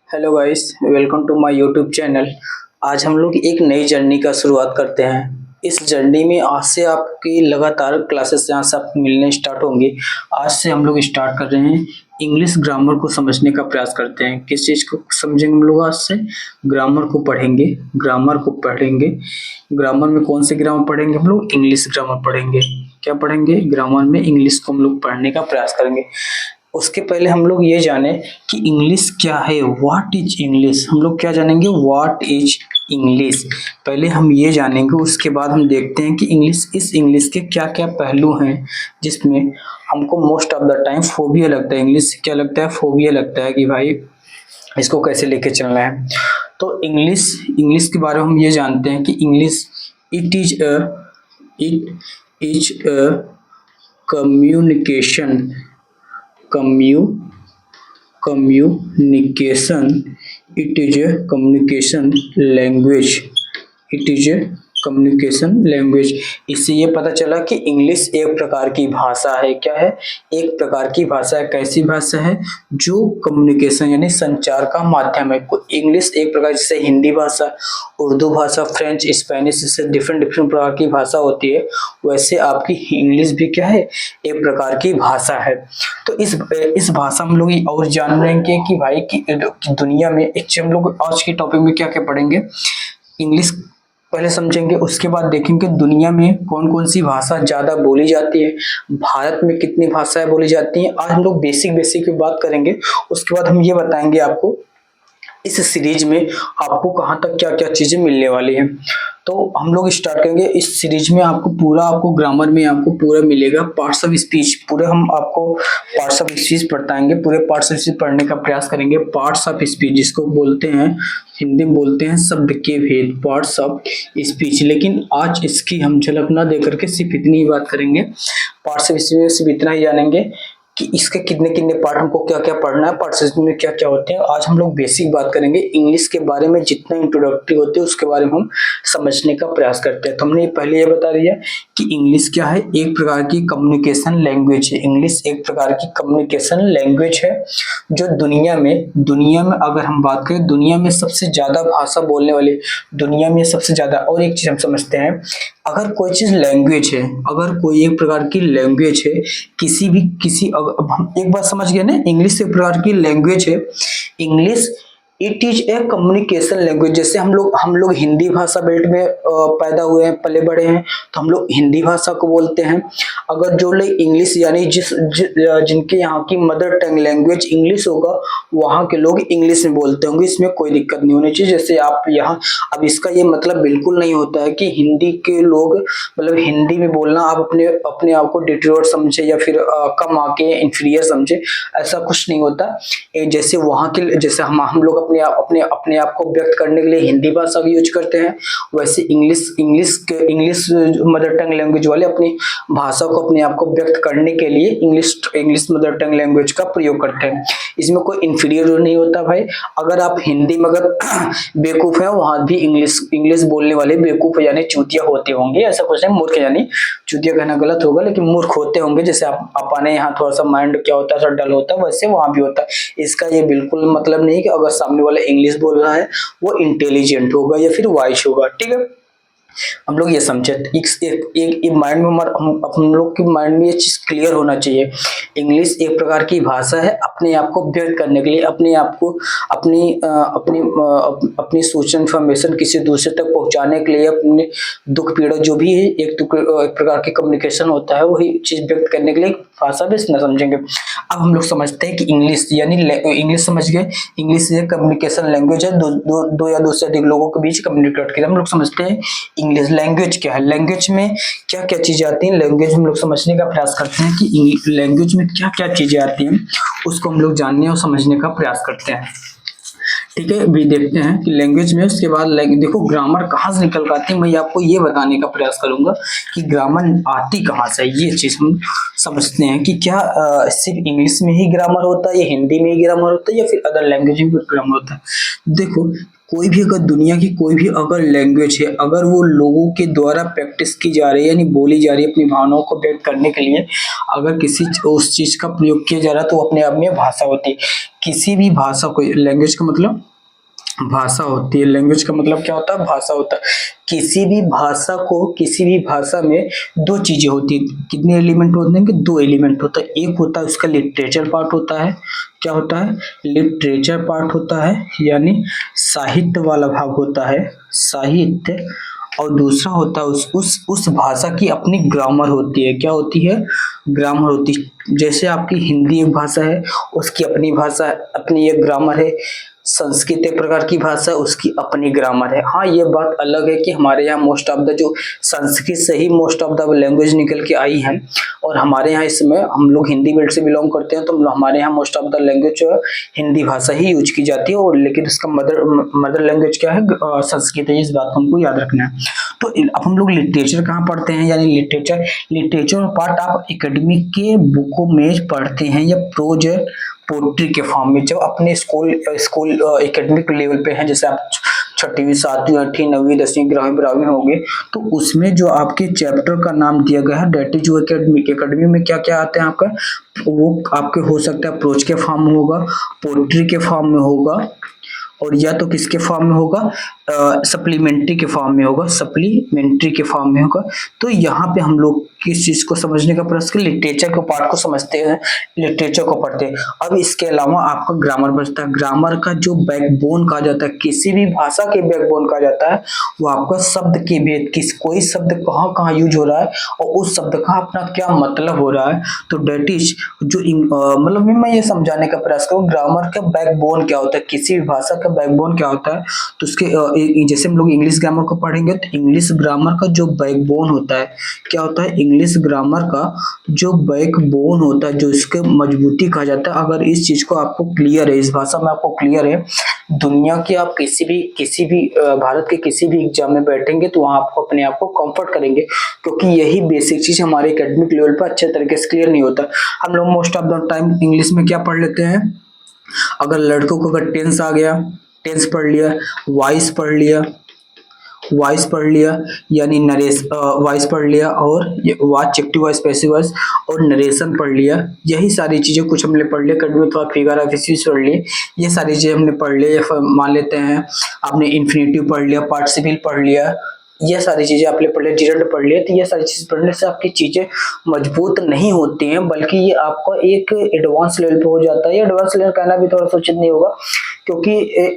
Hello guys, welcome to my YouTube channel. आज हम लोग एक नई जर्नी का शुरुआत करते हैं। इस जर्नी में आज से आपकी लगातार क्लासेस यहाँ से आपको मिलने स्टार्ट होंगी। आज से हम लोग स्टार्ट कर रहे हैं इंग्लिश ग्रामर को समझने का प्रयास करते हैं। किस चीज़ को समझेंगे हम लोग? आज से ग्रामर को पढ़ेंगे। ग्रामर को पढ़ेंगे। ग्रामर में कौन से ग्रामर पढ़ेंगे हम लोग? इंग्लिश ग्रामर पढ़ेंगे। क्या पढ़ेंगे? ग्रामर में इंग्लिश को हम लोग पढ़ने का प्रयास करेंगे। उसके पहले हम लोग ये जाने कि इंग्लिश क्या है। What is English? हम लोग क्या जानेंगे? What is English. पहले हम ये जानेंगे, उसके बाद हम देखते हैं कि इंग्लिश के क्या क्या पहलू हैं जिसमें हमको most of the time phobia लगता है। इंग्लिश से क्या लगता है? फोबिया लगता है कि भाई इसको कैसे लेके चलना है। तो इंग्लिश के बारे में हम ये जानते हैं कि English it is a communication कम्यू communication. It is a communication language. It is a communication language. इससे ये पता चला कि इंग्लिश एक प्रकार की भाषा है। क्या है? एक प्रकार की भाषा है। कैसी भाषा है? जो कम्युनिकेशन यानी संचार का माध्यम है। इंग्लिश एक प्रकार, जैसे हिंदी भाषा, उर्दू भाषा, फ्रेंच, स्पेनिश, जैसे डिफरेंट डिफरेंट प्रकार की भाषा होती है, वैसे आपकी इंग्लिश भी क्या है? एक प्रकार की भाषा है। तो इस भाषा में लोग और जान लेंगे कि भाई कि दुनिया में हम लोग आज के टॉपिक में क्या क्या पढ़ेंगे। इंग्लिश पहले समझेंगे, उसके बाद देखेंगे दुनिया में कौन कौन सी भाषा ज्यादा बोली जाती है, भारत में कितनी भाषाएं बोली जाती हैं। आज हम लोग बेसिक बेसिक की बात करेंगे। उसके बाद हम ये बताएंगे आपको इस सीरीज में आपको कहाँ तक क्या क्या चीजें मिलने वाली हैं। तो हम लोग स्टार्ट करेंगे इस सीरीज में। आपको ग्रामर में आपको पूरा मिलेगा। पार्ट्स ऑफ स्पीच पूरे हम आपको पार्ट्स ऑफ स्पीच बताएंगे। पूरे पार्ट्स ऑफ स्पीच पढ़ने का प्रयास करेंगे। पार्ट्स ऑफ स्पीच जिसको बोलते हैं, हिंदी में बोलते हैं शब्द के भेद, पार्ट्स ऑफ स्पीच। लेकिन आज इसकी हम झलक ना दे करके सिर्फ इतनी ही बात करेंगे। पार्ट्स ऑफ स्पीच में सिर्फ इतना ही जानेंगे कि इसके कितने कितने पार्ट, हमको क्या क्या पढ़ना है, पार्ट्स में क्या क्या होते हैं। आज हम लोग बेसिक बात करेंगे। इंग्लिश के बारे में जितना इंट्रोडक्टरी होते हैं उसके बारे में हम समझने का प्रयास करते हैं। तो हमने पहले ये बता दिया कि इंग्लिश क्या है? एक प्रकार की कम्युनिकेशन लैंग्वेज है। इंग्लिश एक प्रकार की कम्युनिकेशन लैंग्वेज है जो दुनिया में अगर हम बात करें, दुनिया में सबसे ज्यादा भाषा बोलने वाले, दुनिया में सबसे ज्यादा। और एक चीज हम समझते हैं, अगर कोई चीज लैंग्वेज है, अगर कोई एक प्रकार की लैंग्वेज है, अब हम एक बात समझ गए ना, इंग्लिश एक प्रकार की लैंग्वेज है। English it is a communication language. जैसे हम लोग हिंदी भाषा बेल्ट में पैदा हुए हैं, पले बड़े हैं, तो हम लोग हिंदी भाषा को बोलते हैं। अगर जो लोग इंग्लिश यानी जिनके यहाँ की मदर टंग लैंग्वेज इंग्लिश होगा, वहाँ के लोग इंग्लिश में बोलते होंगे। इसमें कोई दिक्कत नहीं होनी चाहिए। जैसे आप यहाँ, अब इसका ये मतलब बिल्कुल नहीं होता है कि हिंदी के लोग मतलब हिंदी में बोलना आप अपने अपने आप को डिटोरिएट समझे या फिर कम आके इंफीरियर समझे, ऐसा कुछ नहीं होता। जैसे वहाँ के, जैसे हम लोग अपने आप को व्यक्त करने के लिए हिंदी भाषा का यूज करते हैं, वैसे इंग्लिश मदर टंग लैंग्वेज वाले अपनी भाषा को, अपने आप को व्यक्त करने के लिए इंग्लिश मदर टंग लैंग्वेज का प्रयोग करते हैं। इसमें कोई इंफीरियर नहीं होता भाई। अगर आप हिंदी में अगर बेवकूफ है, वहां भी इंग्लिश बोलने वाले बेवकूफ यानी चूतिया होते होंगे। ऐसा कुछ नहीं, मूर्ख यानी चूतिया कहना गलत होगा, लेकिन मूर्ख होते होंगे। जैसे अपने यहाँ थोड़ा सा माइंड क्या होता है, थोड़ा डल होता है, वैसे वहां भी होता है। इसका ये बिल्कुल मतलब नहीं कि अगर सामने वाला इंग्लिश बोल रहा है वो इंटेलिजेंट होगा या फिर वाइज होगा। ठीक है, हम लोग ये समझे। एक माइंड में हम लोग के माइंड में ये चीज क्लियर होना चाहिए। इंग्लिश एक प्रकार की भाषा है अपने आप को व्यक्त करने के लिए, अपने आप को अपनी सूचना इंफॉर्मेशन किसी दूसरे तक पहुंचाने के लिए, अपने दुख पीड़ा जो भी है, एक प्रकार की कम्युनिकेशन होता है, वही चीज व्यक्त करने के लिए भाषा भी इसमें समझेंगे। अब हम लोग समझते हैं कि इंग्लिश यानी इंग्लिश समझ गए। इंग्लिश एक कम्युनिकेशन लैंग्वेज है, दो या दो से अधिक लोगों के बीच कम्युनिकेट करते हैं। हम लोग समझते हैं इंग्लिश लैंग्वेज क्या है, लैंग्वेज में क्या क्या चीजें आती हैं। लैंग्वेज हम लोग समझने का प्रयास करते हैं कि लैंग्वेज में क्या क्या चीजें आती हैं, उसको हम लोग जानने और समझने का प्रयास करते हैं। ठीक है, अभी देखते हैं कि लैंग्वेज में, उसके बाद देखो ग्रामर कहाँ से निकल कर आती है। मैं आपको ये बताने का प्रयास करूंगा कि ग्रामर आती कहाँ से। ये चीज हम समझते हैं कि क्या सिर्फ इंग्लिश में ही ग्रामर होता है या हिंदी में ही ग्रामर होता है या फिर अदर लैंग्वेज में भी ग्रामर होता है। देखो कोई भी अगर दुनिया की कोई भी अगर लैंग्वेज है, अगर वो लोगों के द्वारा प्रैक्टिस की जा रही है यानी बोली जा रही है अपनी भावनाओं को व्यक्त करने के लिए, अगर किसी उस चीज का प्रयोग किया जा रहा है तो वो अपने आप में भाषा होती है। किसी भी भाषा को, लैंग्वेज का मतलब भाषा होती है, लैंग्वेज का मतलब क्या होता है, भाषा होता है। किसी भी भाषा को, किसी भी भाषा में दो चीजें होती हैं। कितने एलिमेंट होते हैं कि दो एलिमेंट होता है। एक होता है उसका लिटरेचर पार्ट होता है। क्या होता है, लिटरेचर पार्ट होता है यानी साहित्य वाला भाग होता है, साहित्य। और दूसरा होता है उस भाषा की अपनी ग्रामर होती है। क्या होती है, ग्रामर होती है। जैसे आपकी हिंदी एक भाषा है, उसकी अपनी भाषा, अपनी एक ग्रामर है। संस्कृत एक प्रकार की भाषा है, उसकी अपनी ग्रामर है। हाँ, ये बात अलग है कि हमारे यहाँ मोस्ट ऑफ द जो संस्कृत से ही मोस्ट ऑफ द लैंग्वेज निकल के आई है, और हमारे यहाँ इसमें हम लोग हिंदी बेल्ट से बिलोंग करते हैं, तो हमारे यहाँ मोस्ट ऑफ द लैंग्वेज जो है हिंदी भाषा ही यूज की जाती है। और लेकिन इसका मदर लैंग्वेज क्या है, संस्कृत है। इस बात को हमको याद रखना है। तो अब हम लोग लिटरेचर कहाँ पढ़ते हैं, यानी लिटरेचर पार्ट आप एकेडमिक के बुकों में पढ़ते हैं या प्रोज पोट्री के फॉर्म में। जब अपने स्कूल एकेडमिक लेवल पे हैं, जैसे आप छठवीं, सातवीं, आठवीं, नवीं, 10वीं, 11वीं, 12वीं हो गए, तो उसमें जो आपके चैप्टर का नाम दिया गया है डेट इज एकेडमिक। एकेडमी में क्या क्या आते हैं आपका, वो आपके हो सकता है प्रोज के फॉर्म में होगा, पोट्री के फॉर्म में होगा, और या तो किसके फॉर्म में होगा, सप्लीमेंट्री के फॉर्म में होगा, सप्लीमेंट्री के फॉर्म में होगा। तो यहाँ पे हम लोग किस चीज को समझने का प्रयास करें, लिटरेचर के पार्ट को समझते हैं, लिटरेचर को पढ़ते हैं। अब इसके अलावा आपका ग्रामर बचता है। ग्रामर का जो बैकबोन कहा जाता है, किसी भी भाषा के बैकबोन कहा जाता है, वो आपका शब्द के भेद, कोई शब्द कहाँ कहाँ यूज हो रहा है और उस शब्द का अपना क्या मतलब हो रहा है। तो डेट इज जो मतलब मैं ये समझाने का प्रयास करूँ ग्रामर का बैकबोन क्या होता है, किसी भी भाषा का बैकबोन क्या होता है। तो उसके जैसे हम लोग इंग्लिश ग्रामर को पढ़ेंगे, तो इंग्लिश ग्रामर का जो बैकबोन होता है, क्या होता है, इंग्लिश ग्रामर का जो बैकबोन होता है, जो इसके मजबूती कहा जाता है। अगर इस चीज को आपको क्लियर है, इस भाषा में आपको क्लियर है, दुनिया के आप किसी भी भारत के किसी भी एग्जाम में बैठेंगे तो वहां आपको अपने आप को कंफर्ट करेंगे, क्योंकि यही बेसिक चीज हमारे एकेडमिक लेवल पर अच्छे तरीके से क्लियर नहीं होता। हम लोग most of the time English में क्या पढ़ लेते हैं, अगर लड़कों को अगर टेंस आ गया, टेंस पढ़ लिया, वॉइस पढ़ लिया, वॉइस पढ़ लिया, यानी नरेश वॉइस पढ़ लिया, और watch active voice, passive voice, और नरेशन पढ़ लिया। यही सारी चीजें कुछ हमने पढ़ लिया। कभी तो फिगर ऑफ स्पीच पढ़ ली, ये सारी चीजें हमने पढ़ ली। मान लेते हैं आपने इन्फिनेटिव पढ़ लिया, पार्टिसिपल पढ़ लिया, ये सारी चीजें आपने पढ़ लिया, डिरेक्ट पढ़ लिया। तो ये सारी चीज पढ़ने से आपकी चीजें मजबूत नहीं होती हैं, बल्कि ये आपका एक एडवांस लेवल पे हो जाता है। एडवांस लेवल कहना भी थोड़ा सा उचित नहीं होगा, क्योंकि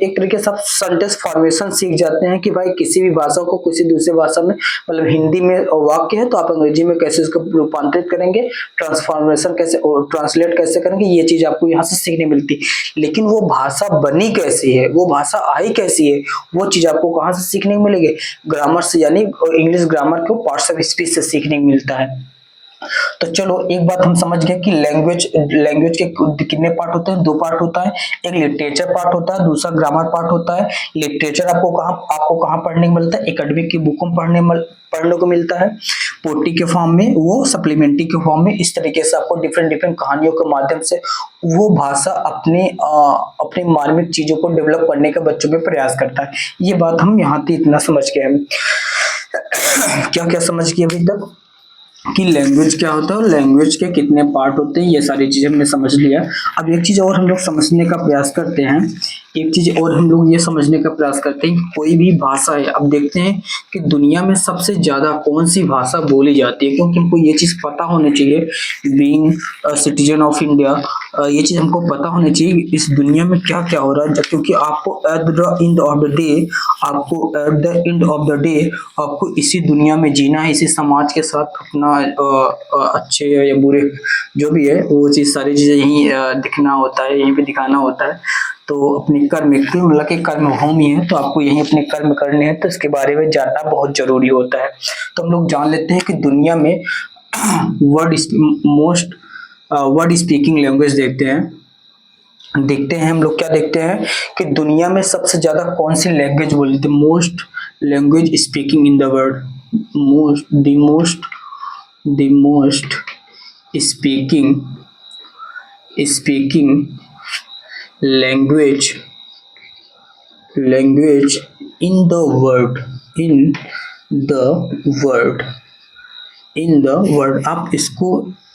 एक तरीके से आप सेंटेंस फॉर्मेशन सीख जाते हैं कि भाई किसी भी भाषा को किसी दूसरे भाषा में, मतलब हिंदी में वाक्य है तो आप अंग्रेजी में कैसे इसको रूपांतरित करेंगे, ट्रांसफॉर्मेशन कैसे और ट्रांसलेट कैसे करेंगे, ये चीज आपको यहाँ से सीखने मिलती। लेकिन वो भाषा बनी कैसी है, वो भाषा आई कैसी है, वो चीज आपको कहाँ से सीखने को मिलेगी, ग्रामर से, यानी इंग्लिश ग्रामर को पार्ट्स ऑफ स्पीच से सीखने को मिलता है। तो चलो एक बात हम समझ गए कि लैंग्वेज के कितने पार्ट होते हैं, दो पार्ट होता है। एक लिटरेचर पार्ट होता है, दूसरा ग्रामर पार्ट होता है। लिटरेचर आपको कहाँ पढ़ने को मिलता है, एकेडमिक की बुकों में पढ़ने को मिलता है, पोटी के फॉर्म में, वो सप्लीमेंट्री के फॉर्म में। इस तरीके से आपको डिफरेंट कहानियों के माध्यम से वो भाषा अपने मार्मिक चीजों को डेवलप करने का बच्चों में प्रयास करता है। ये बात हम यहाँ तक इतना समझ गए हैं। क्या क्या समझ गए अभी तक कि लैंग्वेज क्या होता है और लैंग्वेज के कितने पार्ट होते हैं, ये सारी चीजें हमने समझ लिया। अब एक चीज और हम लोग समझने का प्रयास करते हैं, एक चीज और हम लोग ये समझने का प्रयास करते हैं कि कोई भी भाषा है, अब देखते हैं कि दुनिया में सबसे ज्यादा कौन सी भाषा बोली जाती है, क्योंकि हमको ये चीज पता होनी चाहिए, बीइंग सिटीजन ऑफ इंडिया, ये चीज हमको पता होनी चाहिए इस दुनिया में क्या क्या हो रहा है। क्योंकि आपको at the end of the day आपको इसी दुनिया में जीना है, इसी समाज के साथ अपना अच्छे या बुरे जो भी है वो चीज, सारी चीजें यहीं दिखना होता है, यहीं पे दिखाना होता है। तो अपने कर्म, मतलब कि कर्म भूमि है, तो आपको यहीं अपने कर्म करने हैं, तो इसके बारे में जानना बहुत जरूरी होता है। तो हम लोग जान लेते हैं कि दुनिया में वर्ड स्पीकिंग लैंग्वेज देखते हैं हम लोग क्या देखते हैं कि दुनिया में सबसे ज्यादा कौन सी लैंग्वेज बोली, the most language speaking in the world, the most speaking language language in the world, in the world, in the world. आप इसको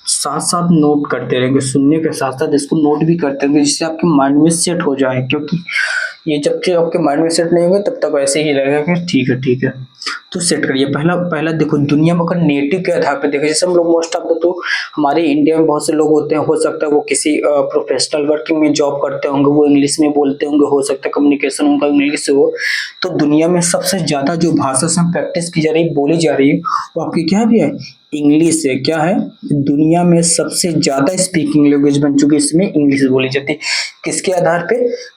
साथ साथ नोट करते रहेंगे, सुनने के साथ साथ इसको नोट भी करते रहेंगे, जिससे आपके माइंड में सेट हो जाए, क्योंकि ये जब तक आपके माइंड में सेट नहीं होंगे तब तक वैसे ही लगेगा कि ठीक है ठीक है। तो सेट करिए। पहला पहला देखो, दुनिया में अगर नेटिव के आधार पर देखो, जैसे हम लोग मोस्ट ऑफ द तो हमारे इंडिया में बहुत से लोग होते हैं, हो सकता है वो किसी प्रोफेशनल वर्किंग में जॉब करते होंगे, वो इंग्लिश में बोलते होंगे, हो सकता है कम्युनिकेशन उनका इंग्लिश से हो। तो दुनिया में सबसे ज्यादा जो भाषा से प्रैक्टिस की जा रही है, बोली जा रही है, वो आपकी क्या भी है, इंग्लिश है। क्या है, दुनिया में सबसे ज्यादा स्पीकिंग लैंग्वेज बन चुकी है, इसमें इंग्लिश बोली जाती है। किसके आधार पे,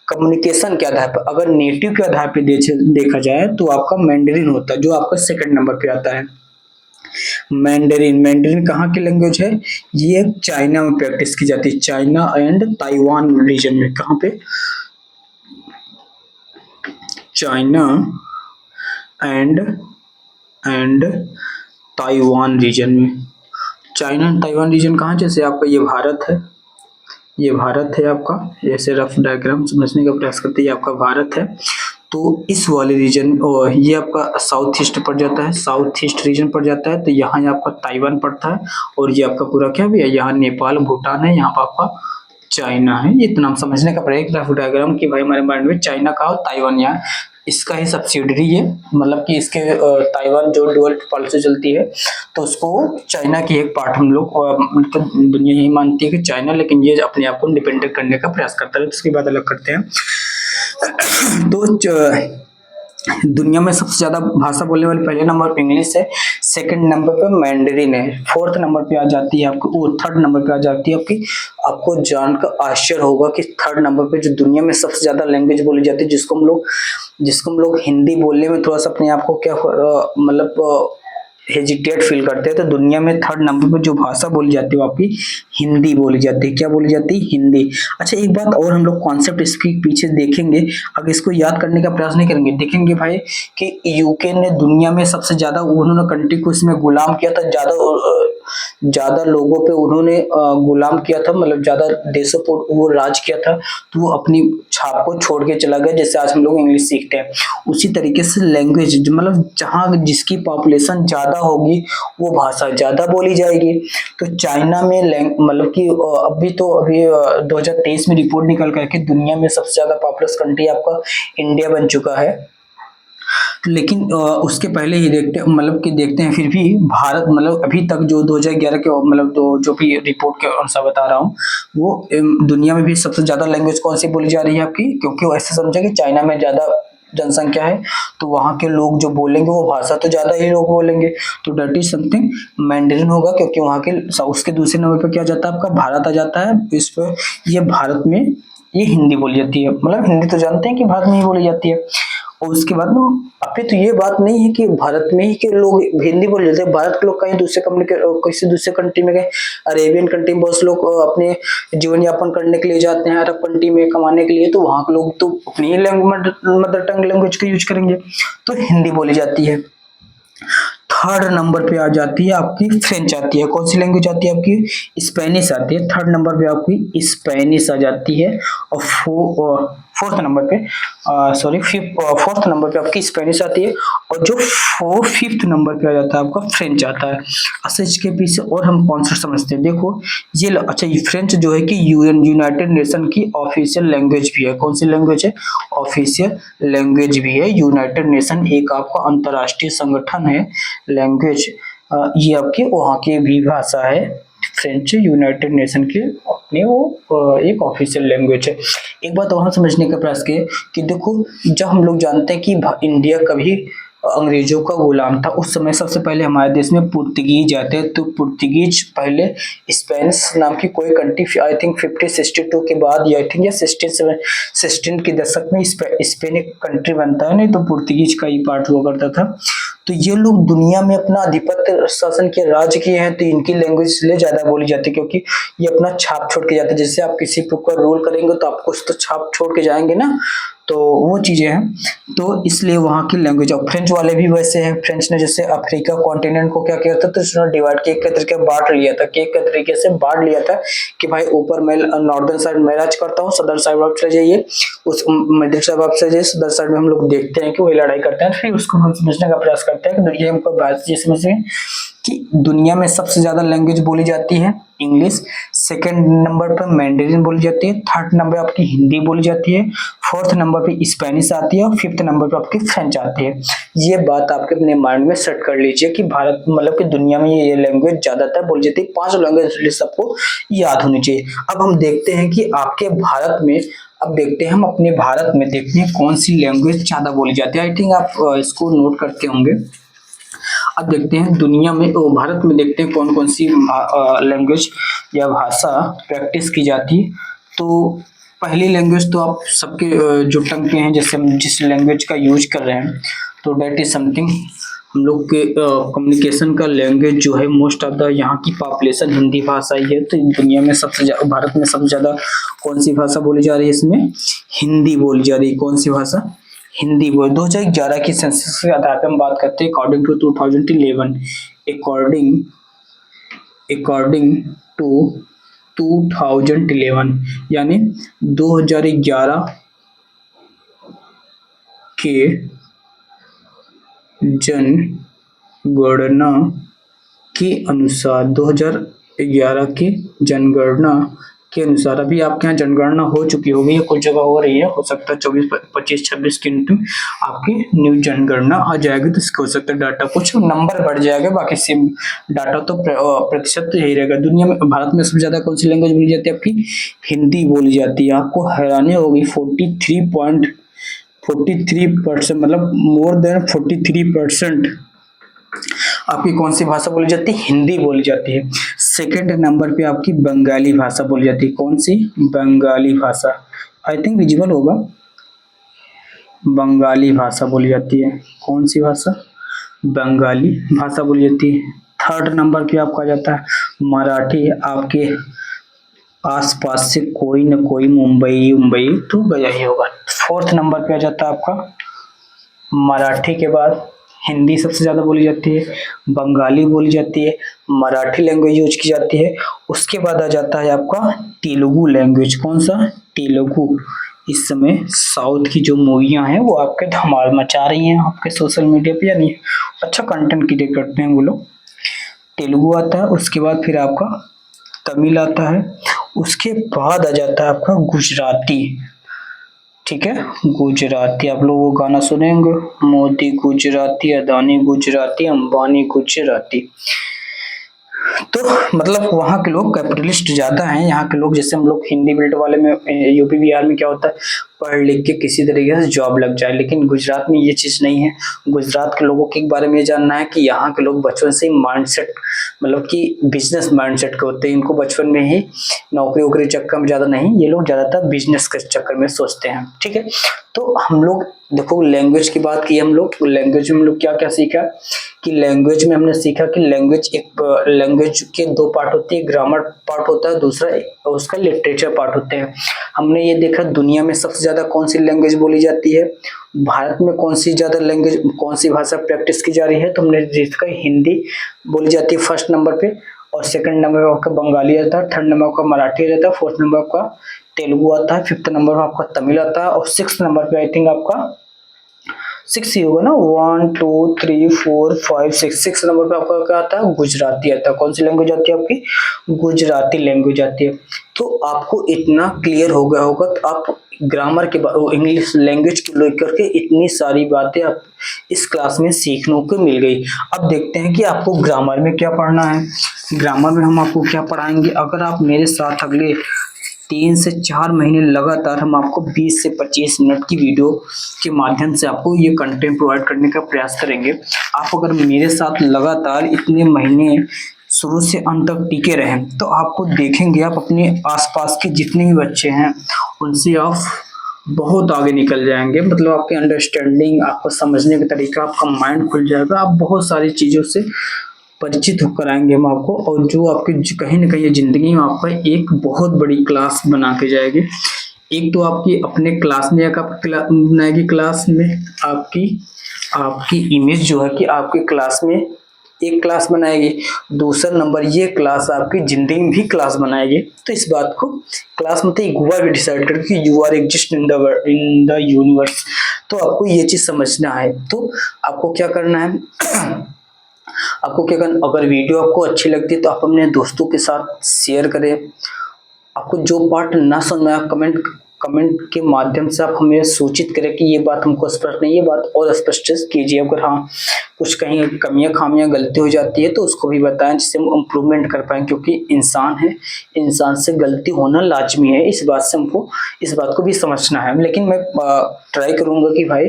कम्युनिकेशन के आधार पर। अगर नेटिव के आधार पे देखा जाए तो आपका मैंडरिन होता है, जो आपका सेकंड नंबर पे आता है। मैंडरिन, मैंडरिन कहाँ की लैंग्वेज है, ये चाइना में प्रैक्टिस की जाती है, चाइना एंड ताइवान रीजन में। कहाँ पे, चाइना एंड ताइवान रीजन में। चाइना एंड ताइवान रीजन कहाँ, जैसे आपका ये भारत है, ये भारत है आपका, ऐसे रफ डायग्राम समझने का प्रयास करते हैं, ये आपका भारत है। तो इस वाले रीजन, ये आपका साउथ ईस्ट पड़ जाता है, साउथ ईस्ट रीजन पड़ जाता है। तो यहाँ आपका ताइवान पड़ता है, और ये आपका पूरा क्या भी है, यहाँ नेपाल भूटान है, यहाँ पर आपका चाइना है। इतना समझने का प्रयास, रफ डायग्राम की भाई हमारे माइंड में चाइना का और ताइवान यहाँ इसका ही सब्सिडरी है, मतलब कि इसके ताइवान जो डुअल पॉलिसी चलती है, तो उसको चाइना की एक पार्ट हम लोग मतलब दुनिया यही मानती है कि चाइना, लेकिन ये अपने आप को इंडिपेंडेंट करने का प्रयास करता है, तो इसकी बात अलग करते हैं। तो दुनिया में सबसे ज्यादा भाषा बोलने वाली पहले नंबर पे इंग्लिश है, सेकंड नंबर पे मैंडरिन है, फोर्थ नंबर पे आ जाती है आपको, वो थर्ड नंबर पे आ जाती है आपकी। आपको जानकर आश्चर्य होगा कि थर्ड नंबर पे जो दुनिया में सबसे ज्यादा लैंग्वेज बोली जाती है, जिसको हम लोग हिंदी बोलने में थोड़ा सा अपने आप को क्या मतलब हेजिटेट फील करते हैं, तो दुनिया में थर्ड नंबर पर जो भाषा बोली जाती है वो आपकी हिंदी बोली जाती है। क्या बोली जाती है, हिंदी। अच्छा, एक बात और हम लोग कॉन्सेप्ट इसके पीछे देखेंगे, अगर इसको याद करने का प्रयास नहीं करेंगे, देखेंगे भाई कि यूके ने दुनिया में सबसे ज्यादा उन्होंने कंट्री को इसमें गुलाम किया था, ज्यादा लोगों पे उन्होंने गुलाम किया था, मतलब ज्यादा देशों पर वो राज किया था, तो वो अपनी छाप को छोड़ के चला गया। जैसे आज हम लोग इंग्लिश सीखते हैं, उसी तरीके से लैंग्वेज मतलब जहाँ जिसकी पॉपुलेशन ज्यादा होगी वो भाषा ज्यादा बोली जाएगी। तो चाइना में मतलब कि अभी 2023 में रिपोर्ट निकल कर के दुनिया में सबसे ज्यादा पॉपुलस कंट्री आपका इंडिया बन चुका है। लेकिन उसके पहले ही देखते हैं फिर भी भारत, मतलब अभी तक जो 2011 के मतलब जो भी रिपोर्ट के अनुसार बता रहा हूँ, वो दुनिया में भी सबसे ज्यादा लैंग्वेज कौन सी बोली जा रही है आपकी, क्योंकि वो ऐसे समझे कि चाइना में ज्यादा जनसंख्या है, तो वहाँ के लोग जो बोलेंगे वो भाषा तो ज्यादा ही लोग बोलेंगे, तो दैट इज समथिंग मैंडरिन होगा, क्योंकि वहाँ के उसके दूसरे नंबर पर क्या जाता है, आपका भारत आ जाता है। इस पर ये भारत में ये हिंदी बोली जाती है, मतलब हिंदी तो जानते हैं कि भारत में ही बोली जाती है। और उसके बाद ना, अभी तो ये बात नहीं है कि भारत में ही के लोग हिंदी बोल लेते हैं, भारत के लोग कहीं दूसरे किसी दूसरे कंट्री में गए, अरेबियन कंट्री में बहुत से लोग अपने जीवन यापन करने के लिए जाते हैं, अरब कंट्री में कमाने के लिए, तो वहां के लोग तो अपनी ही मदर टंग लैंग्वेज का यूज करेंगे, तो हिंदी बोली जाती है। थर्ड नंबर पे आ जाती है आपकी फ्रेंच आती है। कौन सी लैंग्वेज आती है आपकी, स्पेनिश आती है। थर्ड नंबर पे आपकी स्पेनिश आ जाती है, और फोर्थ नंबर पे फोर्थ नंबर पे आपकी स्पेनिश आती है, और जो फिफ्थ नंबर पे आ जाता है आपका फ्रेंच आता है। अच्छा, इसके पीछे और हम कॉन्सेप्ट समझते हैं, देखो ये अच्छा, ये फ्रेंच जो है कि यूनाइटेड नेशन की ऑफिशियल लैंग्वेज भी है। कौन सी लैंग्वेज है, ऑफिशियल लैंग्वेज भी है। यूनाइटेड नेशन एक आपका अंतरराष्ट्रीय संगठन है, लैंग्वेज ये आपकी वहाँ की भी भाषा है, फ्रेंच यूनाइटेड नेशन के अपने वो एक ऑफिशियल लैंग्वेज है। एक बात और समझने का प्रयास किए कि देखो, जब हम लोग जानते हैं कि इंडिया कभी अंग्रेजों का गुलाम था, उस समय सबसे पहले हमारे देश में पुर्तगीज आते हैं, तो पुर्तगीज पहले स्पेनिश नाम की कोई कंट्री, आई थिंक 1562 के बाद, या आई थिंक 16 के दशक में स्पेन एक कंट्री बनता है, नहीं तो पुर्तगीज का ही पार्ट हुआ करता था। तो ये लोग दुनिया में अपना आधिपत्य शासन के राज किए हैं, तो इनकी लैंग्वेज इसलिए ज्यादा बोली जाती है, क्योंकि ये अपना छाप छोड़ के जाते हैं। जैसे आप किसी के ऊपर रूल करेंगे तो आप कुछ तो छाप छोड़ के जाएंगे ना, तो वो चीजें हैं, तो इसलिए वहाँ की लैंग्वेज। और फ्रेंच वाले भी वैसे हैं, फ्रेंच ने जैसे अफ्रीका कॉन्टिनेंट को क्या किया था, तो उसने डिवाइड केक के तरीके बांट लिया था, केक के तरीके से बांट लिया था कि भाई ऊपर मैं नॉर्दर्न साइड में राज करता हूँ, सदर्न साइड आप चले जाइए, उस मिडिल साइड आप चले जाइए, सदर्न साइड में हम लोग देखते हैं कि वही लड़ाई करते हैं, फिर उसको हम समझने का प्रयास करते हैं कि दुनिया में कोई बात ये समझे कि दुनिया में सबसे ज्यादा लैंग्वेज बोली जाती है इंग्लिश, सेकंड नंबर पर मैंडेरिन बोली जाती है, थर्ड नंबर आपकी हिंदी बोली जाती है, फोर्थ नंबर पे स्पेनिश आती है और फिफ्थ नंबर पे आपकी फ्रेंच आती है। ये बात आपके अपने माइंड में सेट कर लीजिए कि भारत मतलब कि दुनिया में ये लैंग्वेज ज्यादातर बोली जाती है, 5 लैंग्वेज सबको याद होनी चाहिए। अब हम देखते हैं कि आपके भारत में, अब देखते हैं हम अपने भारत में देखते हैं कौन सी लैंग्वेज ज्यादा बोली जाती है। आई थिंक आप इसको नोट करते होंगे। अब देखते हैं दुनिया में, भारत में देखते हैं कौन कौन सी लैंग्वेज या भाषा प्रैक्टिस की जाती है। तो पहली लैंग्वेज तो आप सबके जो टंग पे हैं, जैसे हम जिस लैंग्वेज का यूज कर रहे हैं, तो डेट इज समथिंग हम लोग के कम्युनिकेशन का लैंग्वेज जो है, मोस्ट ऑफ द यहाँ की पॉपुलेशन हिंदी भाषा ही है। तो दुनिया में भारत में सबसे ज्यादा कौन सी भाषा बोली जा रही है, इसमें हिंदी बोली जा रही है। कौन सी भाषा, हिंदी बोल। 2011 की सेंसस के आधार पर हम बात करते हैं, अकॉर्डिंग टू 2011, अकॉर्डिंग टू 2011 यानी 2011 के जनगणना के अनुसार, 2011 की जनगणना के अनुसार, अभी आपके यहाँ जनगणना हो चुकी होगी या कुछ जगह हो रही है, हो सकता है 24, 25, 26 के अंत आपकी न्यू जनगणना आ जाएगी, तो इसको हो सकता है डाटा कुछ नंबर बढ़ जाएगा, बाकी सेम डाटा तो प्रतिशत तो यही रहेगा। दुनिया में, भारत में सबसे ज्यादा कौन सी लैंग्वेज बोली जाती है, आपकी हिंदी बोली जाती है। आपको हैरानी होगी 43% मतलब मोर देन 43% आपकी कौन सी भाषा बोली जाती है, हिंदी बोली जाती है। सेकंड नंबर पे आपकी बंगाली भाषा बोली जाती है। कौन सी, बंगाली भाषा, आई थिंक विजिबल होगा, बंगाली भाषा बोली जाती है। कौन सी भाषा, बंगाली भाषा बोली जाती है। थर्ड नंबर पे आपका आ जाता है मराठी, आपके आसपास से कोई न कोई मुंबई तो गया ही होगा। फोर्थ नंबर पे आ जाता है आपका मराठी के बाद हिंदी सबसे ज्यादा बोली जाती है, बंगाली बोली जाती है, मराठी लैंग्वेज यूज की जाती है। उसके बाद आ जाता है आपका तेलुगु लैंग्वेज। कौन सा, तेलुगु। इस समय साउथ की जो मूवियां हैं वो आपके धमाल मचा रही हैं आपके सोशल मीडिया पे, यानी अच्छा कंटेंट क्रिएट करते हैं वो लोग। तेलुगु आता है, उसके बाद फिर आपका तमिल आता है, उसके बाद आ जाता है आपका गुजराती। ठीक है, गुजराती, आप लोग वो गाना सुनेंगे, मोदी गुजराती, अदानी गुजराती, अंबानी गुजराती। तो मतलब वहाँ के लोग कैपिटलिस्ट ज्यादा हैं, यहाँ के लोग, जैसे हम लोग हिंदी बेल्ट वाले में, यूपी बिहार में क्या होता है, पढ़ लिख के किसी तरीके से जॉब लग जाए, लेकिन गुजरात में ये चीज नहीं है। गुजरात के लोगों के बारे में ये जानना है कि यहाँ के लोग बचपन से ही माइंडसेट, मतलब कि बिजनेस माइंडसेट के होते हैं। इनको बचपन में ही नौकरी वोकरी चक्कर में ज्यादा नहीं, ये लोग ज्यादातर बिजनेस के चक्कर में सोचते हैं। ठीक है, तो हम लोग देखो लैंग्वेज की बात की, हम लोग लैंग्वेज में हम लोग क्या क्या सीखा कि लैंग्वेज में हमने सीखा कि लैंग्वेज के 2 पार्ट होते हैं, ग्रामर पार्ट होता है, दूसरा उसका लिटरेचर पार्ट होते हैं। हमने ये देखा दुनिया में सबसे ज्यादा कौन सी लैंग्वेज बोली जाती है, भारत में कौन सी ज्यादा लैंग्वेज, कौन सी भाषा प्रैक्टिस की जा रही है, तो हमने देखा हिंदी बोली जाती है फर्स्ट नंबर पे, और सेकंड नंबर पे आपका बंगाली आता है, थर्ड नंबर का मराठी रहता है, फोर्थ नंबर आपका तेलुगु आता है, फिफ्थ नंबर पर आपका तमिल आता है, और सिक्स नंबर पे आई थिंक आपका 6 ही होगा ना, 1 2 3 4 5 6 नंबर पे आपका क्या आता है, गुजराती आता है। कौन सी लैंग्वेज आती है आपकी, गुजराती लैंग्वेज आती है। तो आपको इतना क्लियर हो गया होगा, तो आप ग्रामर के इंग्लिश लैंग्वेज को लेकर के इतनी सारी बातें आप इस क्लास में सीखने को मिल गई। अब देखते हैं कि आपको ग्रामर में क्या पढ़ना है। ग्रामर में हम आपको क्या पढ़ाएंगे, अगर आप मेरे साथ अगले 3 से 4 महीने लगातार, हम आपको 20 से 25 मिनट की वीडियो के माध्यम से आपको ये कंटेंट प्रोवाइड करने का प्रयास करेंगे। आप अगर मेरे साथ लगातार इतने महीने शुरू से अंत तक टिके रहें, तो आपको देखेंगे आप अपने आसपास के जितने भी बच्चे हैं उनसे आप बहुत आगे निकल जाएंगे। मतलब आपकी अंडरस्टैंडिंग, आपको समझने का तरीका, आपका माइंड खुल जाएगा, आप बहुत सारी चीजों से परिचित होकर आएंगे हम आपको, और जो आपकी कहीं ना कहीं जिंदगी में आपका एक बहुत बड़ी क्लास बना के जाएगी। एक तो आपकी अपने क्लास में एक आप बनाएगी, क्लास में आपकी आपकी इमेज जो है कि आपकी क्लास में एक क्लास बनाएगी। दूसरा नंबर ये क्लास आपकी जिंदगी में भी क्लास बनाएगी। तो इस बात को क्लास मतलब एक हुआ भी डिसाइड कर कि you are exist in the universe. तो आपको ये चीज समझना है। तो आपको क्या करना है आपको क्या करना, अगर वीडियो आपको अच्छी लगती है तो आप अपने दोस्तों के साथ शेयर करें। आपको जो पार्ट ना समझ में आया कमेंट कमेंट के माध्यम से आप हमें सूचित करें कि ये बात हमको स्पष्ट नहीं, ये बात और स्पष्ट कीजिए। अगर हाँ कुछ कहीं कमियां खामियां गलती हो जाती है तो उसको भी बताएं जिससे हम इम्प्रूवमेंट कर पाए, क्योंकि इंसान है, इंसान से गलती होना लाजमी है। इस बात से हमको इस बात को भी समझना है। लेकिन मैं ट्राई करूंगा कि भाई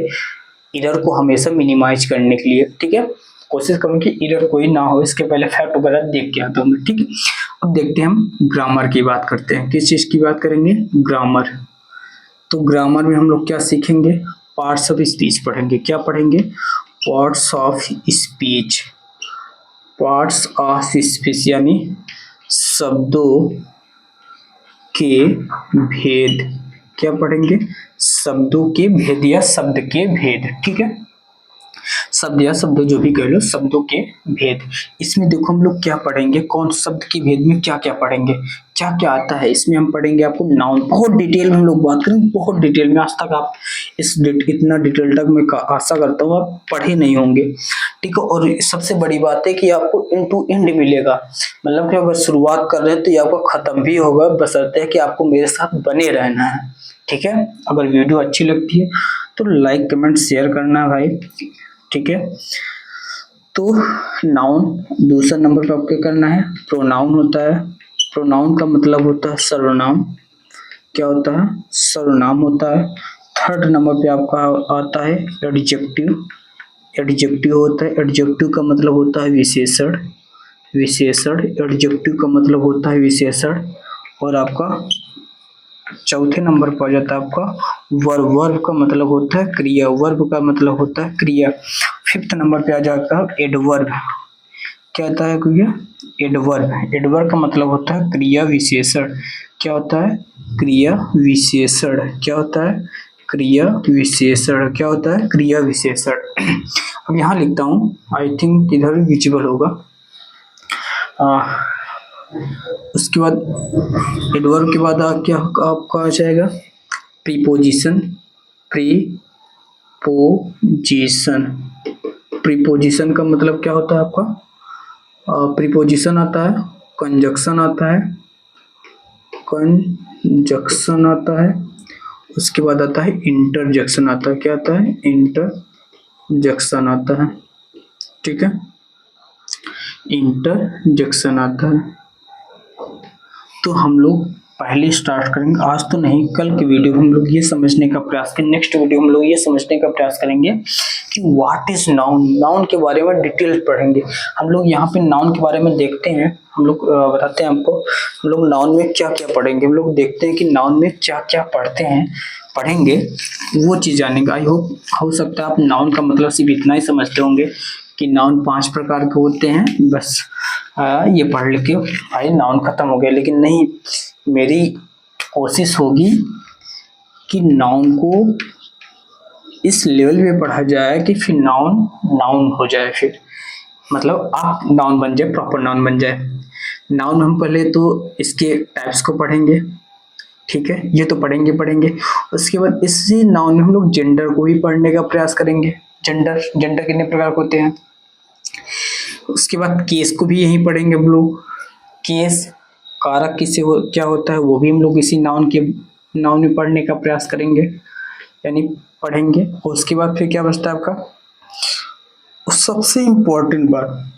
एरर को हमेशा मिनिमाइज करने के लिए, ठीक है, कोशिश करूँ कि एरर कोई ना हो। इसके पहले फैक्ट वगैरह देख के आता हूँ, ठीक है। अब देखते हैं हम ग्रामर की बात करते हैं। किस चीज की बात करेंगे? ग्रामर। तो ग्रामर में हम लोग क्या सीखेंगे? पार्ट्स ऑफ स्पीच पढ़ेंगे। क्या पढ़ेंगे? Parts of speech. Parts of speech यानी शब्दों के भेद। क्या पढ़ेंगे? शब्दों के भेद या शब्द के भेद, ठीक है। शब्द या शब्द जो भी कह लो, शब्दों के भेद। इसमें देखो हम लोग क्या पढ़ेंगे, कौन शब्द के भेद में क्या क्या पढ़ेंगे, क्या क्या आता है। इसमें हम पढ़ेंगे आपको नाउन, बहुत डिटेल में हम लोग बात करेंगे, बहुत डिटेल में। आज तक आप इतना डिटेल तक मैं आशा करता हूँ आप पढ़े नहीं होंगे, ठीक है। और सबसे बड़ी बात है कि आपको एंड टू एंड मिलेगा, मतलब कि अगर शुरुआत कर रहे हैं तो ये आपको खत्म भी होगा, बशर्ते है कि आपको मेरे साथ बने रहना है, ठीक है। अगर वीडियो अच्छी लगती है तो लाइक कमेंट शेयर करना है भाई, ठीक है। तो नाउन दूसरा नंबर पर आपको क्या करना है? प्रोनाउन होता है। प्रोनाउन का मतलब होता है सर्वनाम। क्या होता है? सर्वनाम होता है। थर्ड नंबर पे आपका आता है एडजेक्टिव। एडजेक्टिव होता है, एडजेक्टिव का मतलब होता है विशेषण। विशेषण, एडजेक्टिव का मतलब होता है विशेषण। और आपका चौथे नंबर पर आ जाता है आपका वर्ब। वर्ब का मतलब होता है क्रिया। वर्ब का मतलब होता है क्रिया। फिफ्थ नंबर पे आ जाता है एडवर्ब। क्या आता है भैया? एडवर्ब। एडवर्ब का मतलब होता है क्रिया विशेषण। क्या होता है? क्रिया विशेषण। क्या होता है? क्रिया विशेषण। क्या होता है? क्रिया विशेषण। अब यहाँ लिखता हूँ, आई थिंक इधर विजिबल होगा। उसके बाद एडवर्ब के बाद क्या आपका आ जाएगा? प्रीपोजिशन। प्रीपोजिशन। प्रीपोजिशन का मतलब क्या होता है आपका? प्रीपोजिशन आता है, कंजक्शन आता है, कंजक्शन आता है। उसके बाद आता है इंटरजेक्शन आता है। क्या आता है? इंटरजेक्शन आता है, ठीक है। इंटरजेक्शन आता है। तो हम लोग पहले स्टार्ट करेंगे, आज तो नहीं, कल की वीडियो में हम लोग ये समझने का प्रयास करेंगे, नेक्स्ट वीडियो हम लोग ये समझने का प्रयास करेंगे कि व्हाट इज नाउन। नाउन के बारे में डिटेल पढ़ेंगे हम लोग। यहाँ पे नाउन के बारे में देखते हैं हम लोग, बताते हैं आपको हम लोग नाउन में क्या क्या पढ़ेंगे। हम लोग देखते हैं कि नाउन में क्या क्या पढ़ेंगे, वो चीज़ जानेंगे। आई होप हो सकता है आप नाउन का मतलब सिर्फ इतना ही समझते होंगे कि नाउन 5 प्रकार के होते हैं, बस ये पढ़ लेके भाई नाउन खत्म हो गया। लेकिन नहीं, मेरी कोशिश होगी कि नाउन को इस लेवल पे पढ़ा जाए कि फिर नाउन नाउन हो जाए, फिर मतलब आप नाउन बन जाए, प्रॉपर नाउन बन जाए। नाउन हम पहले तो इसके टाइप्स को पढ़ेंगे, ठीक है, ये तो पढ़ेंगे। उसके बाद इसी नाउन में हम लोग जेंडर को भी पढ़ने का प्रयास करेंगे। जेंडर कितने प्रकार के होते हैं। उसके बाद केस को भी यही पढ़ेंगे हम लोग। केस कारक क्या होता है वो भी हम लोग इसी नाउन में पढ़ने का प्रयास करेंगे, यानी पढ़ेंगे। और उसके बाद फिर क्या बचता है आपका? सबसे इम्पोर्टेंट बात,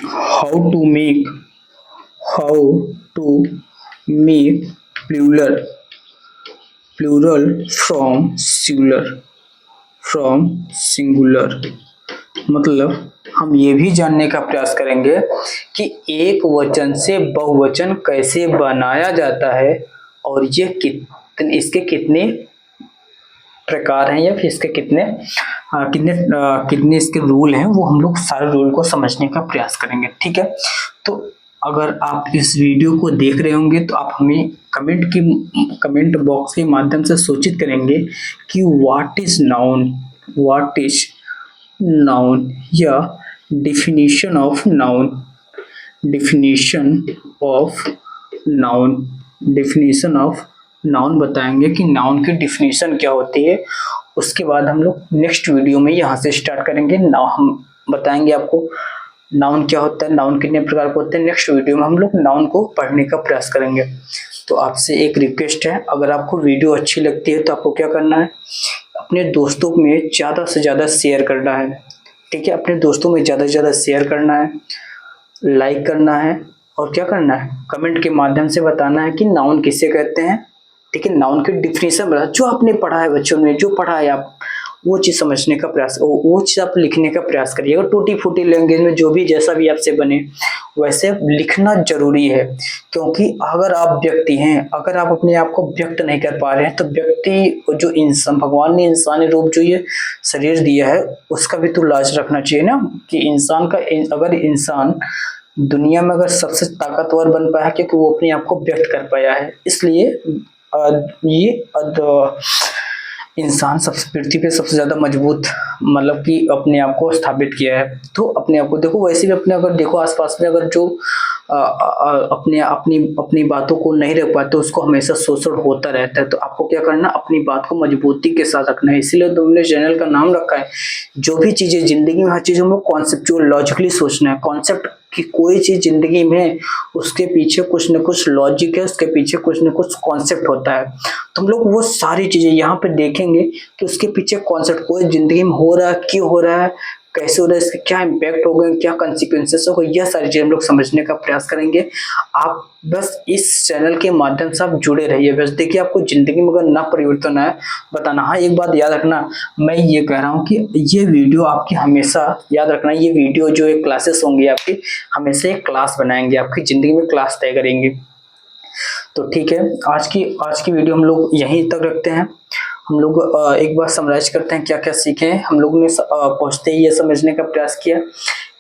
how to make plural from singular. मतलब हम ये भी जानने का प्रयास करेंगे कि एक वचन से बहुवचन कैसे बनाया जाता है, और ये इसके कितने प्रकार हैं, या फिर इसके कितने इसके रूल हैं, वो हम लोग सारे रूल को समझने का प्रयास करेंगे, ठीक है। तो अगर आप इस वीडियो को देख रहे होंगे तो आप हमें कमेंट बॉक्स के माध्यम से सूचित करेंगे कि व्हाट इज नाउन या definition of noun definition of noun definition of noun बताएंगे कि नाउन की डिफिनीशन क्या होती है। उसके बाद हम लोग नेक्स्ट वीडियो में यहाँ से स्टार्ट करेंगे। हम बताएंगे आपको नाउन क्या होता है, नाउन कितने प्रकार के होते हैं। नेक्स्ट वीडियो में हम लोग नाउन को पढ़ने का प्रयास करेंगे। तो आपसे एक रिक्वेस्ट है, अगर आपको वीडियो अच्छी लगती है तो आपको क्या करना है, अपने दोस्तों में ज़्यादा से ज़्यादा शेयर करना है। ठीक है, अपने दोस्तों में ज़्यादा से ज़्यादा शेयर करना है, लाइक करना है और क्या करना है, कमेंट के माध्यम से बताना है कि नाउन किसे कहते हैं। ठीक है, नाउन की डिफिनीशन बता, जो आपने पढ़ा है, बच्चों ने जो पढ़ा है आप वो चीज़ समझने का प्रयास, वो चीज़ आप लिखने का प्रयास करिएगा। टूटी फूटी लैंग्वेज में जो भी जैसा भी आपसे बने वैसे लिखना जरूरी है, क्योंकि अगर आप व्यक्ति हैं, अगर आप अपने आप को व्यक्त नहीं कर पा रहे हैं तो व्यक्ति जो इंसान, भगवान ने इंसानी रूप जो ये शरीर दिया है उसका भी तो लाज रखना चाहिए ना, कि इंसान का, अगर इंसान दुनिया में अगर सबसे ताकतवर बन पाया क्योंकि वो अपने आप को व्यक्त कर पाया है। इसलिए इंसान सबसे पृथ्वी पे सबसे ज्यादा मजबूत मतलब कि अपने आप को स्थापित किया है। तो अपने आप को देखो, वैसे भी अपने अगर देखो आसपास में अगर जो अपनी बातों को नहीं रख पाते उसको हमेशा शोषण होता रहता है। तो आपको क्या करना, अपनी बात को मजबूती के साथ रखना है। इसीलिए तो हमने चैनल का नाम रखा है, जो भी चीजें जिंदगी में, हर चीज हम लोग कॉन्सेप्चुअल लॉजिकली सोचना है। कॉन्सेप्ट कि कोई चीज जिंदगी में उसके पीछे कुछ न कुछ लॉजिक है, उसके पीछे कुछ न कुछ कॉन्सेप्ट होता है। तो हम लोग वो सारी चीजें यहाँ पे देखेंगे कि उसके पीछे कॉन्सेप्ट कोई जिंदगी में हो रहा है, क्यों हो रहा है, कैसे हो रहा है, इसके क्या इम्पैक्ट होगा, क्या कॉन्सिक्वेंसेस होगा, यह सारी चीजें हम लोग समझने का प्रयास करेंगे। आप बस इस चैनल के माध्यम से आप जुड़े रहिए। बस देखिए, आपको जिंदगी में अगर ना परिवर्तन है बताना। हाँ, एक बात याद रखना, मैं ये कह रहा हूँ कि ये वीडियो आपकी हमेशा याद रखना, ये वीडियो जो एक क्लासेस होंगी आपकी, हमेशा एक क्लास बनाएंगे, आपकी जिंदगी में क्लास तय करेंगे। तो ठीक है, आज की वीडियो हम लोग यहीं तक रखते हैं। हम लोग एक बार समराइज करते हैं क्या क्या सीखे हैं। हम लोग ने पहुंचते ही ये समझने का प्रयास किया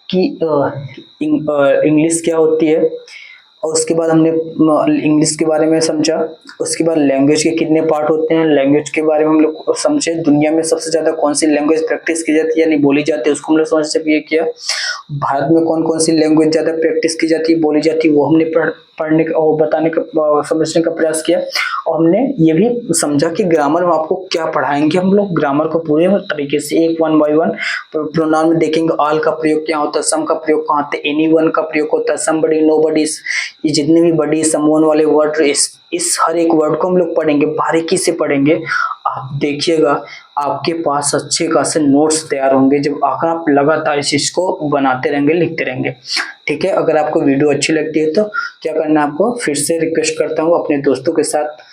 कि इंग्लिश क्या होती है, और उसके बाद हमने इंग्लिश के बारे में समझा। उसके बाद लैंग्वेज के कितने पार्ट होते हैं, लैंग्वेज के बारे में हम लोग समझे। दुनिया में सबसे ज्यादा कौन सी लैंग्वेज प्रैक्टिस की जाती है यानी बोली जाती है, उसको हम लोग समझ से ये किया। भारत में कौन कौन सी लैंग्वेज ज्यादा प्रैक्टिस की जाती है, बोली जाती है, वो हमने पढ़ने का और बताने का, समझने का प्रयास किया। और हमने ये भी समझा कि ग्रामर में आपको क्या पढ़ाएंगे। हम लोग ग्रामर को पूरे तरीके से एक वन बाय वन प्रोनाउन में देखेंगे। ऑल का प्रयोग क्या होता है, सम का प्रयोग कहाँ होता है, एनीवन का प्रयोग होता है, समबडी, नोबडी, ये जितने भी बड़ी समवन वाले वर्ड, इस हर एक वर्ड को हम लोग पढ़ेंगे, बारीकी से पढ़ेंगे। आप देखिएगा आपके पास अच्छे खासे नोट्स तैयार होंगे जब अगर आप लगातार इस चीज को बनाते रहेंगे, लिखते रहेंगे। ठीक है, अगर आपको वीडियो अच्छी लगती है तो क्या करना है, आपको फिर से रिक्वेस्ट करता हूँ अपने दोस्तों के साथ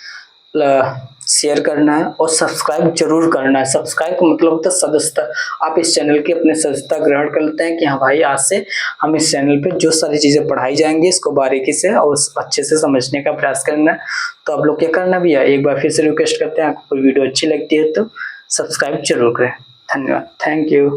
शेयर करना है और सब्सक्राइब जरूर करना है। सब्सक्राइब का मतलब होता है सदस्यता। आप इस चैनल की अपने सदस्यता ग्रहण कर लेते हैं कि हाँ भाई, आज से हम इस चैनल पे जो सारी चीजें पढ़ाई जाएंगी इसको बारीकी से और अच्छे से समझने का प्रयास करना है। तो आप लोग क्या करना भी है, एक बार फिर से रिक्वेस्ट करते हैं, आपको कोई वीडियो अच्छी लगती है तो सब्सक्राइब जरूर करें। धन्यवाद, थैंक यू।